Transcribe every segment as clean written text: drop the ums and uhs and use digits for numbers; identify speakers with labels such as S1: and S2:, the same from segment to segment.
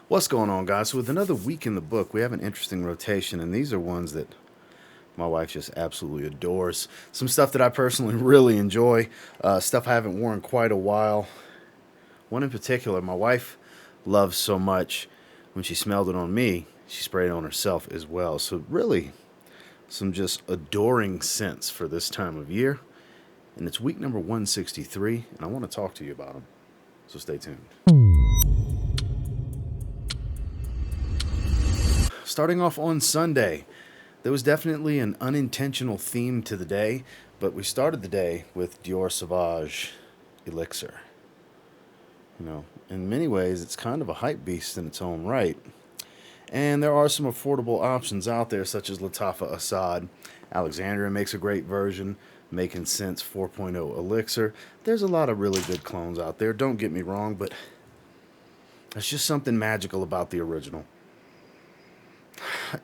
S1: What's going on, guys? So with another week in the book, we have an interesting rotation, and these are ones that my wife just absolutely adores. Some stuff that I personally really enjoy, stuff I haven't worn quite a while. One in particular, my wife loves so much. When she smelled it on me, she sprayed it on herself as well. So really, some just adoring scents for this time of year. And it's week number 163, and I want to talk to you about them. So stay tuned. Starting off on Sunday, there was definitely an unintentional theme to the day, but we started the day with Dior Sauvage Elixir. In many ways, it's kind of a hype beast in its own right. And there are some affordable options out there, such as Lattafa Assad. Alexandria makes a great version, Making Sense 4.0 Elixir. There's a lot of really good clones out there, don't get me wrong, but there's just something magical about the original.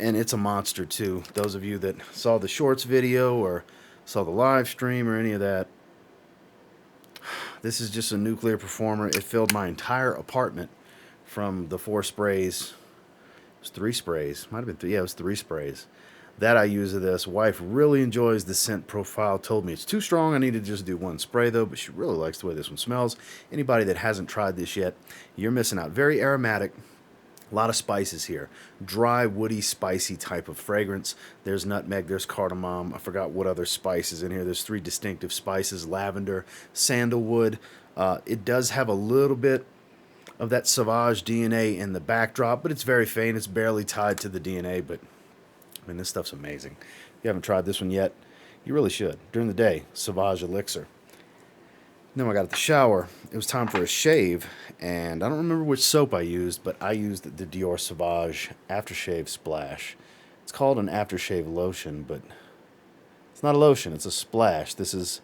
S1: And it's a monster too. Those of you that saw the shorts video or saw the live stream or any of that, this is just a nuclear performer. It filled my entire apartment from the 4 sprays. It was 3 sprays. Might have been 3. Yeah, it was 3 sprays that I use of this. Wife really enjoys the scent profile. Told me it's too strong. I need to just do 1 spray though, but she really likes the way this one smells. Anybody that hasn't tried this yet, you're missing out. Very aromatic. A lot of spices here. Dry, woody, spicy type of fragrance. There's nutmeg, there's cardamom. I forgot what other spices in here. There's 3 distinctive spices. Lavender, sandalwood. It does have a little bit of that Sauvage DNA in the backdrop, but it's very faint. It's barely tied to the DNA, but I mean, this stuff's amazing. If you haven't tried this one yet, you really should. During the day, Sauvage Elixir. Then when I got out the shower, it was time for a shave, and I don't remember which soap I used, but I used the Dior Sauvage Aftershave Splash. It's called an Aftershave Lotion, but it's not a lotion, it's a splash. This is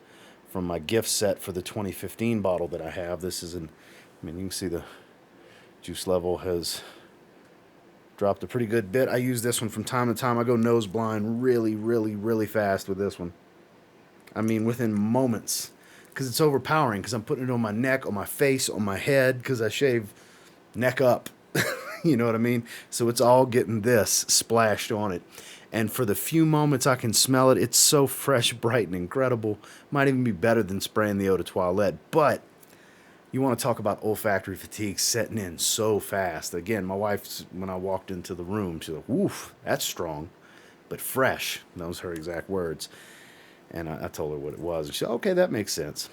S1: from my gift set for the 2015 bottle that I have. This is you can see the juice level has dropped a pretty good bit. I use this one from time to time. I go nose blind really, really, really fast with this one. I mean, within moments. Because it's overpowering, because I'm putting it on my neck, on my face, on my head, because I shave neck up. You know what I mean? So it's all getting this splashed on it. And for the few moments I can smell it, it's so fresh, bright, and incredible. Might even be better than spraying the eau de toilette. But you want to talk about olfactory fatigue setting in so fast. Again, my wife, when I walked into the room, she's like, "Woof, that's strong, but fresh." Those are her exact words. And I told her what it was. And she said, "Okay, that makes sense."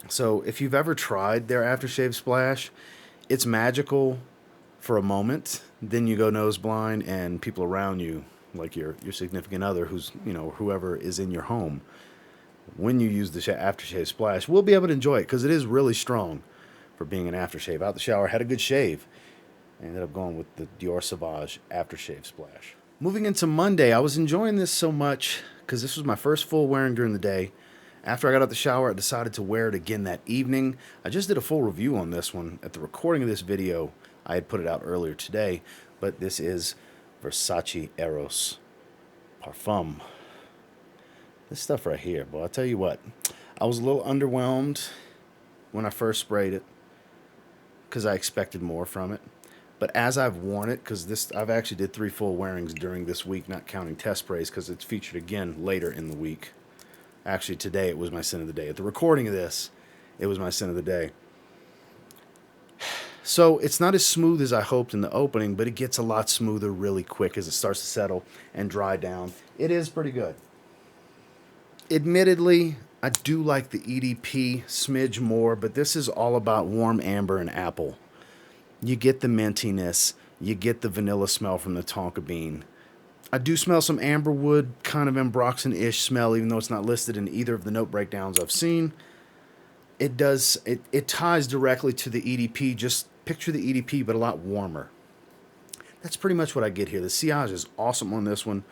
S1: So if you've ever tried their aftershave splash, it's magical for a moment. Then you go nose blind, and people around you, like your significant other, who's, whoever is in your home, when you use the aftershave splash, will be able to enjoy it because it is really strong for being an aftershave. Out the shower, had a good shave. I ended up going with the Dior Sauvage aftershave splash. Moving into Monday, I was enjoying this so much because this was my first full wearing during the day. After I got out the shower, I decided to wear it again that evening. I just did a full review on this one. At the recording of this video, I had put it out earlier today, but this is Versace Eros Parfum. This stuff right here, boy, I'll tell you what. I was a little underwhelmed when I first sprayed it because I expected more from it. But as I've worn it, because I've actually did 3 full wearings during this week, not counting test sprays, because it's featured again later in the week. Actually, today it was my scent of the day. At the recording of this, it was my scent of the day. So it's not as smooth as I hoped in the opening, but it gets a lot smoother really quick as it starts to settle and dry down. It is pretty good. Admittedly, I do like the EDP smidge more, but this is all about warm amber and apple. You get the mintiness. You get the vanilla smell from the tonka bean. I do smell some amberwood, kind of ambroxan-ish smell, even though it's not listed in either of the note breakdowns I've seen. It ties directly to the EDP. Just picture the EDP, but a lot warmer. That's pretty much what I get here. The sillage is awesome on this one.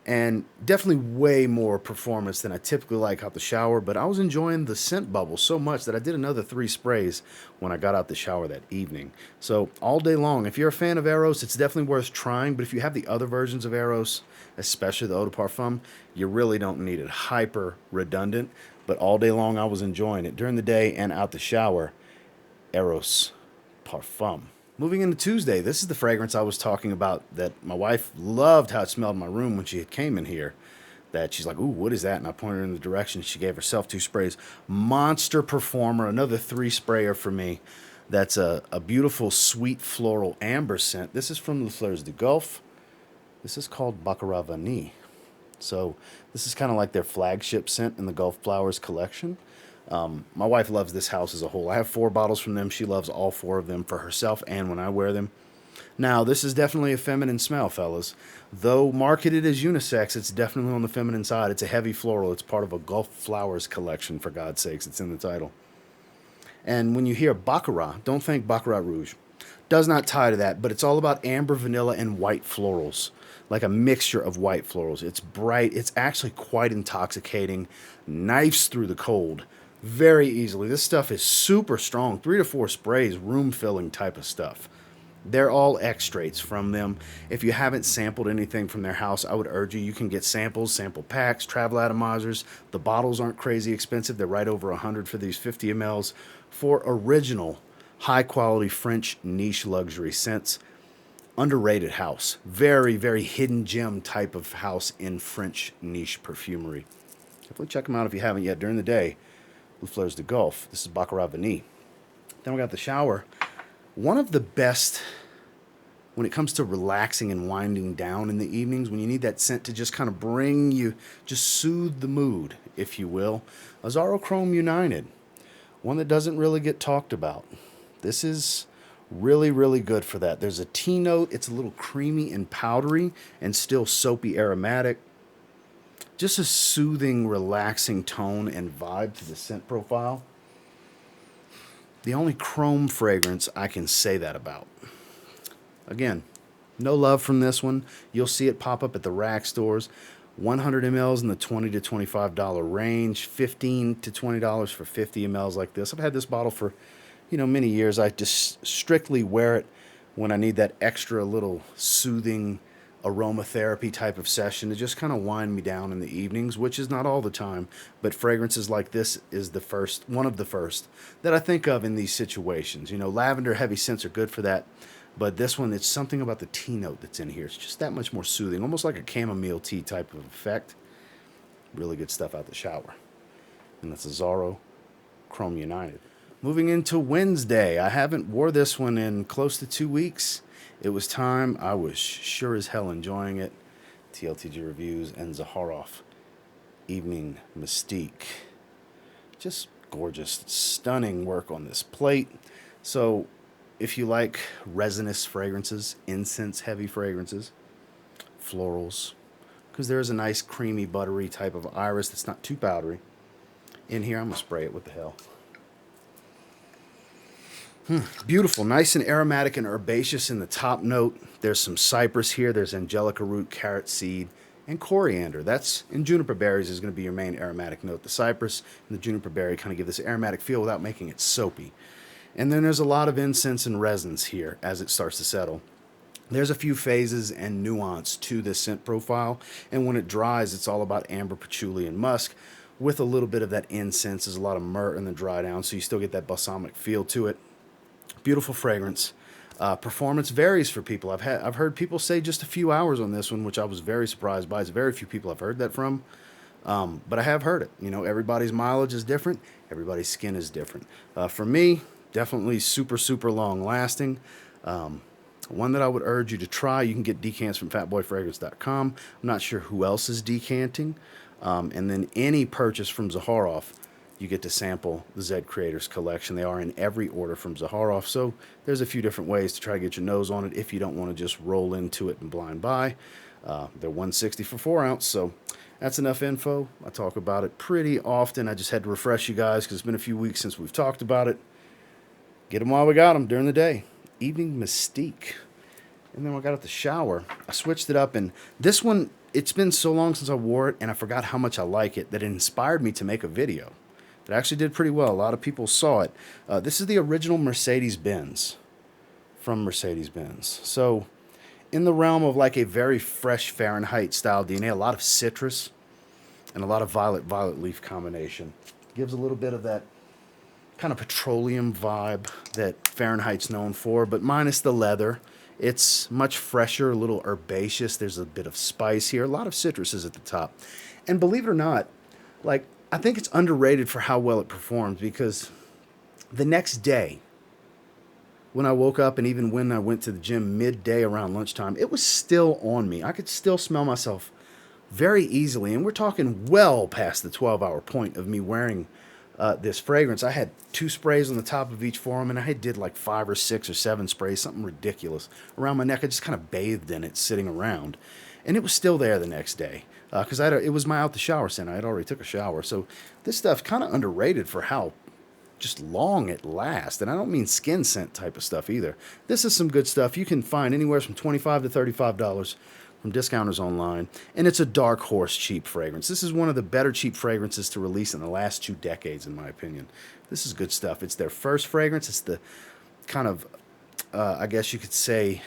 S1: And definitely way more performance than I typically like out the shower, but I was enjoying the scent bubble so much that I did another 3 sprays when I got out the shower that evening. So all day long, if you're a fan of Eros, it's definitely worth trying, but if you have the other versions of Eros, especially the Eau de Parfum, you really don't need it. Hyper redundant, but all day long I was enjoying it. During the day and out the shower, Eros Parfum. Moving into Tuesday, this is the fragrance I was talking about that my wife loved how it smelled in my room when she came in here. That she's like, ooh, what is that? And I pointed her in the direction. She gave herself 2 sprays. Monster Performer, another 3 sprayer for me. That's a beautiful, sweet, floral amber scent. This is from the Fleurs de Golfe. This is called Baccara Vanille. So this is kind of like their flagship scent in the Golfe Flowers collection. My wife loves this house as a whole. I have 4 bottles from them. She loves all 4 of them for herself and when I wear them. Now, this is definitely a feminine smell, fellas. Though marketed as unisex, it's definitely on the feminine side. It's a heavy floral. It's part of a Golfe Flowers collection, for God's sakes. It's in the title. And when you hear Baccara, don't think Baccarat Rouge. Does not tie to that, but it's all about amber, vanilla, and white florals. Like a mixture of white florals. It's bright. It's actually quite intoxicating. Knifes through the cold very easily. This stuff is super strong. 3 to 4 sprays, room-filling type of stuff. They're all extracts from them. If you haven't sampled anything from their house, I would urge you. You can get samples, sample packs, travel atomizers. The bottles aren't crazy expensive. They're right over 100 for these 50 mls for original, high-quality French niche luxury scents. Underrated house. Very, very hidden gem type of house in French niche perfumery. Definitely check them out if you haven't yet during the day. Fleurs de Golfe. This is Baccara Vanille. Then we got the shower. One of the best when it comes to relaxing and winding down in the evenings, when you need that scent to just kind of bring you, just soothe the mood, if you will. Azzaro Chrome United. One that doesn't really get talked about. This is really, really good for that. There's a tea note. It's a little creamy and powdery and still soapy aromatic. Just a soothing, relaxing tone and vibe to the scent profile. The only chrome fragrance I can say that about. Again, no love from this one. You'll see it pop up at the rack stores. 100 mls in the $20 to $25 range. $15 to $20 for 50 mls like this. I've had this bottle for, many years. I just strictly wear it when I need that extra little soothing aromatherapy type of session to just kind of wind me down in the evenings, which is not all the time, but fragrances like this is one of the first that I think of in these situations. Lavender heavy scents are good for that, but this one, it's something about the tea note that's in here. It's just that much more soothing, almost like a chamomile tea type of effect. Really good stuff out the shower. And that's Azzaro Chrome United. Moving into Wednesday, I haven't wore this one in close to 2 weeks. It was time. I was sure as hell enjoying it. TLTG Reviews and Zaharoff Evening Mystique. Just gorgeous, stunning work on this plate. So if you like resinous fragrances, incense-heavy fragrances, florals, because there's a nice creamy, buttery type of iris that's not too powdery. In here, I'm going to spray it. What the hell? Beautiful, nice and aromatic and herbaceous in the top note. There's some cypress here. There's angelica root, carrot seed, and coriander. And juniper berries is going to be your main aromatic note. The cypress and the juniper berry kind of give this aromatic feel without making it soapy. And then there's a lot of incense and resins here as it starts to settle. There's a few phases and nuance to this scent profile. And when it dries, it's all about amber, patchouli, and musk with a little bit of that incense. There's a lot of myrrh in the dry down, so you still get that balsamic feel to it. Beautiful fragrance. Performance varies for people. I've heard people say just a few hours on this one, which I was very surprised by. It's very few people I've heard that from, but I have heard it. Everybody's mileage is different. Everybody's skin is different. For me, definitely super, super long lasting. One that I would urge you to try. You can get decants from fatboyfragrance.com. I'm not sure who else is decanting. And then any purchase from Zaharoff, you get to sample the Z Creators collection. They are in every order from Zaharoff, so there's a few different ways to try to get your nose on it if you don't want to just roll into it and blind buy. They're $160 for 4 ounce, so that's enough info. I talk about it pretty often. I just had to refresh you guys because it's been a few weeks since we've talked about it. Get them while we got them during the day. Evening Mystique. And then when I got out the shower, I switched it up, and this one, it's been so long since I wore it, and I forgot how much I like it, that it inspired me to make a video. It actually did pretty well. A lot of people saw it. This is the original Mercedes-Benz from Mercedes-Benz. So in the realm of like a very fresh Fahrenheit style DNA, a lot of citrus and a lot of violet leaf combination. Gives a little bit of that kind of petroleum vibe that Fahrenheit's known for, but minus the leather. It's much fresher, a little herbaceous. There's a bit of spice here, a lot of citruses at the top. And believe it or not, like, I think it's underrated for how well it performs, because the next day, when I woke up and even when I went to the gym midday around lunchtime, it was still on me. I could still smell myself very easily. And we're talking well past the 12-hour point of me wearing this fragrance. I had 2 sprays on the top of each forearm, and I did like 5 or 6 or 7 sprays, something ridiculous, around my neck. I just kind of bathed in it sitting around. And it was still there the next day, because it was my out the shower scent. I had already took a shower. So this stuff's kind of underrated for how just long it lasts. And I don't mean skin scent type of stuff either. This is some good stuff. You can find anywhere from $25 to $35 from discounters online, and it's a dark horse cheap fragrance. This is one of the better cheap fragrances to release in the last 2 decades, in my opinion. This is good stuff. It's their first fragrance. It's the kind of, I guess you could say,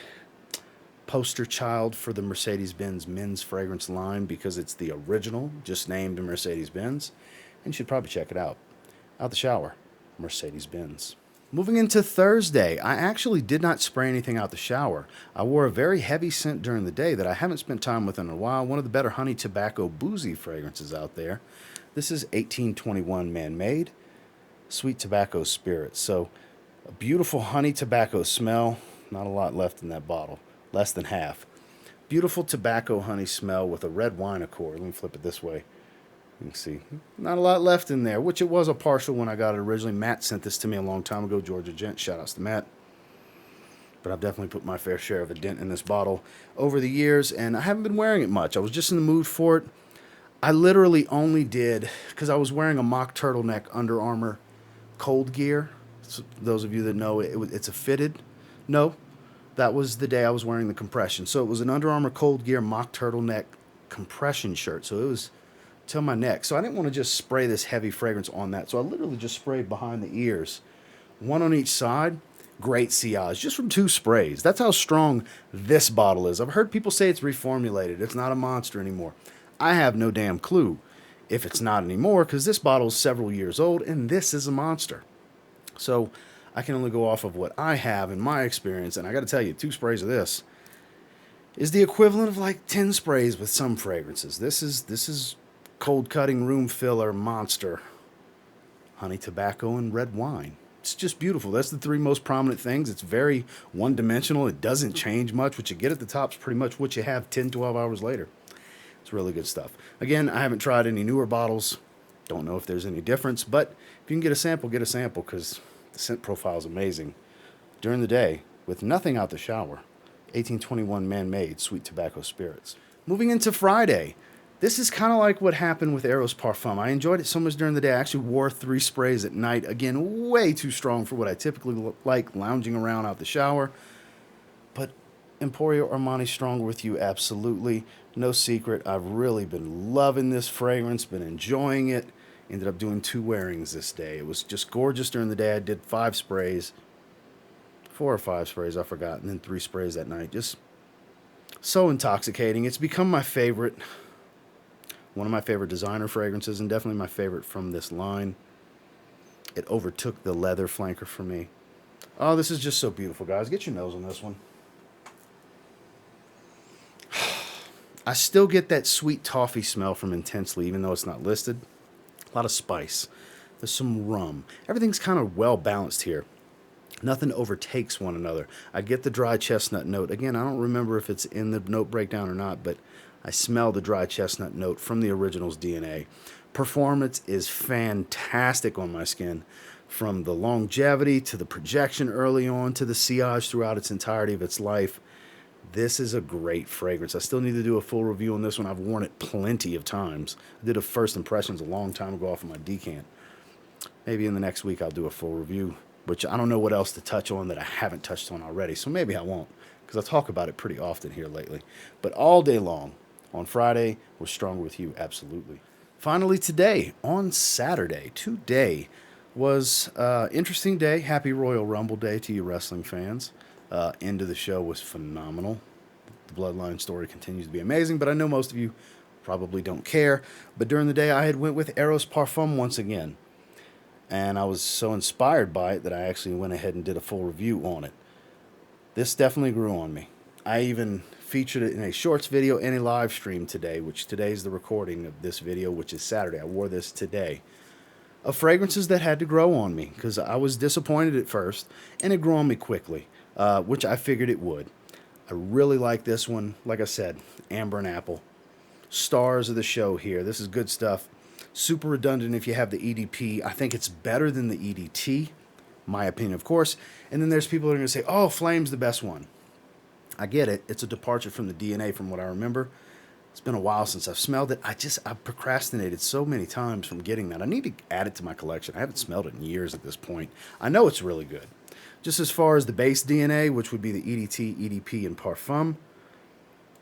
S1: poster child for the Mercedes-Benz men's fragrance line, because it's the original, just named Mercedes-Benz, and you should probably check it out. Out the shower, Mercedes-Benz. Moving into Thursday, I actually did not spray anything out the shower. I wore a very heavy scent during the day that I haven't spent time with in a while. One of the better honey tobacco boozy fragrances out there. This is 1821 Man-Made Sweet Tobacco Spirits. So a beautiful honey tobacco smell. Not a lot left in that bottle. Less than half. Beautiful tobacco honey smell with a red wine accord. Let me flip it this way. You can see not a lot left in there, which it was a partial when I got it originally. Matt sent this to me a long time ago, Georgia Gent. Shout outs to Matt. But I've definitely put my fair share of a dent in this bottle over the years, and I haven't been wearing it much. I was just in the mood for it. I literally only did, because I was wearing a mock turtleneck Under Armour cold gear. So those of you that know, it's a fitted. No, that was the day I was wearing the compression. So it was an Under Armour cold gear mock turtleneck compression shirt. So it was till my neck. So I didn't want to just spray this heavy fragrance on that. So I literally just sprayed behind the ears, one on each side. Great sillage just from 2 sprays. That's how strong this bottle is. I've heard people say it's reformulated. It's not a monster anymore. I have no damn clue if it's not anymore, because this bottle is several years old and this is a monster. So I can only go off of what I have in my experience. And I got to tell you, 2 sprays of this is the equivalent of like 10 sprays with some fragrances. This is cold cutting room filler monster. Honey tobacco and red wine. It's just beautiful. That's the 3 most prominent things. It's very one-dimensional. It doesn't change much. What you get at the top is pretty much what you have 10, 12 hours later. It's really good stuff. Again, I haven't tried any newer bottles. Don't know if there's any difference. But if you can get a sample, because the scent profile is amazing. During the day, with nothing out the shower, 1821 Man-Made Sweet Tobacco Spirits. Moving into Friday. This is kind of like what happened with Eros Parfum. I enjoyed it so much during the day. I actually wore 3 sprays at night. Again, way too strong for what I typically like lounging around out the shower. But Emporio Armani Stronger With You, absolutely. No secret. I've really been loving this fragrance, been enjoying it. Ended up doing 2 wearings this day. It was just gorgeous during the day. I did 5 sprays. 4 or 5 sprays, I forgot. And then 3 sprays that night. Just so intoxicating. It's become my favorite. One of my favorite designer fragrances, and definitely my favorite from this line. It overtook the leather flanker for me. Oh, this is just so beautiful, guys. Get your nose on this one. I still get that sweet toffee smell from Intensely, even though it's not listed. A lot of spice. There's some rum. Everything's kind of well balanced here. Nothing overtakes one another. I get the dry chestnut note. Again, I don't remember if it's in the note breakdown or not, but I smell the dry chestnut note from the original's DNA. Performance is fantastic on my skin. From the longevity to the projection early on to the sillage throughout its entirety of its life. This is a great fragrance. I still need to do a full review on this one. I've worn it plenty of times. I did a first impressions a long time ago off of my decant. Maybe in the next week I'll do a full review, which I don't know what else to touch on that I haven't touched on already. So maybe I won't, because I talk about it pretty often here lately. But all day long, on Friday, we're Stronger With You, absolutely. Finally today, on Saturday, today was an interesting day. Happy Royal Rumble Day to you wrestling fans. End of the show was phenomenal. The Bloodline story continues to be amazing, but I know most of you probably don't care. But during the day, I had went with Eros Parfum once again. and I was so inspired by it that I actually went ahead and did a full review on it. This definitely grew on me. I even featured it in a shorts video and a live stream today, which today's the recording of this video, which is Saturday. I wore this today. Of fragrances that had to grow on me, because I was disappointed at first, and it grew on me quickly, which I figured it would. I really like this one. Like I said, Amber and Apple. Stars of the show here. This is good stuff. Super redundant if you have the EDP. I think it's better than the EDT, my opinion, of course. And then there's people that are going to say, oh, Flame's the best one. I get it. It's a departure from the DNA from what I remember. It's been a while since I've smelled it. I've procrastinated so many times from getting that. I need to add it to my collection. I haven't smelled it in years at this point. I know it's really good. Just as far as the base DNA, which would be the EDT, EDP, and Parfum,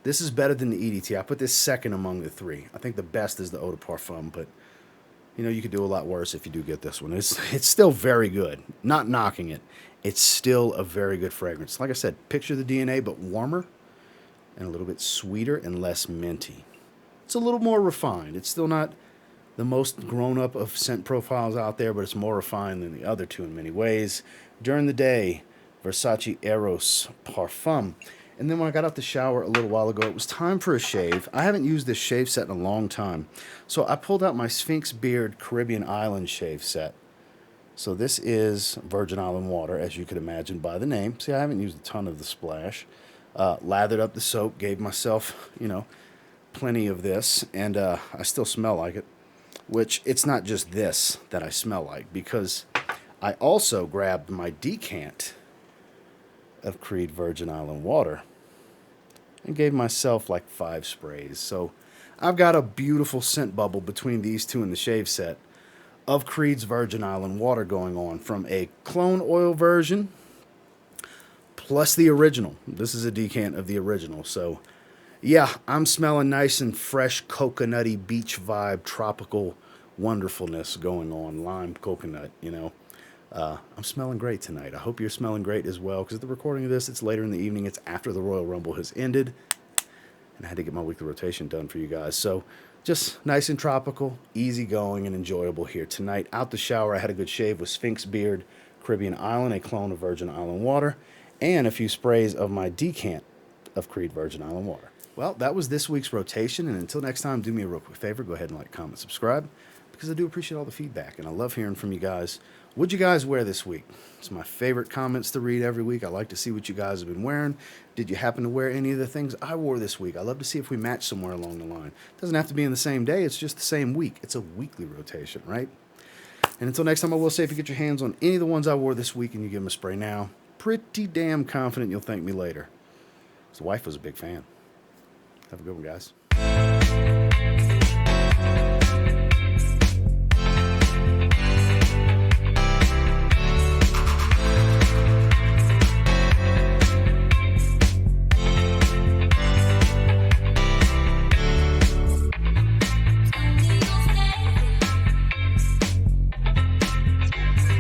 S1: this is better than the EDT. I put this second among the three. I think the best is the Eau de Parfum, but you know, you could do a lot worse if you do get this one. It's still very good. Not knocking it. It's still a very good fragrance. Like I said, picture the DNA, but warmer and a little bit sweeter and less minty. It's a little more refined. It's still not the most grown-up of scent profiles out there, but it's more refined than the other two in many ways. During the day, Versace Eros Parfum. And then when I got out the shower a little while ago, it was time for a shave. I haven't used this shave set in a long time. So I pulled out my Sphinx Beard Caribbean Island shave set. So this is Virgin Island water, as you could imagine by the name. See, I haven't used a ton of the splash. Lathered up the soap, gave myself, plenty of this, and I still smell like it. Which, it's not just this that I smell like, because I also grabbed my decant of Creed Virgin Island water and gave myself like 5 sprays. So I've got a beautiful scent bubble between these two in the shave set of Creed's Virgin Island water going on, from a clone oil version plus the original. This is a decant of the original. So yeah, I'm smelling nice and fresh, coconutty, beach vibe, tropical wonderfulness going on. Lime, coconut, I'm smelling great tonight. I hope you're smelling great as well, because the recording of this, it's later in the evening. It's after the Royal Rumble has ended, and I had to get my weekly rotation done for you guys. So just nice and tropical, easygoing, and enjoyable here tonight. Out the shower, I had a good shave with Sphinx Beard Caribbean Island, a clone of Virgin Island water, and a few sprays of my decant of Creed Virgin Island water. Well, that was this week's rotation, and until next time, do me a real quick favor. Go ahead and like, comment, subscribe, because I do appreciate all the feedback, and I love hearing from you guys. What'd you guys wear this week? It's my favorite comments to read every week. I like to see what you guys have been wearing. Did you happen to wear any of the things I wore this week? I love to see if we match somewhere along the line. It doesn't have to be in the same day. It's just the same week. It's a weekly rotation, right? And until next time, I will say, if you get your hands on any of the ones I wore this week and you give them a spray now, pretty damn confident you'll thank me later. The wife was a big fan. Have a good one, guys.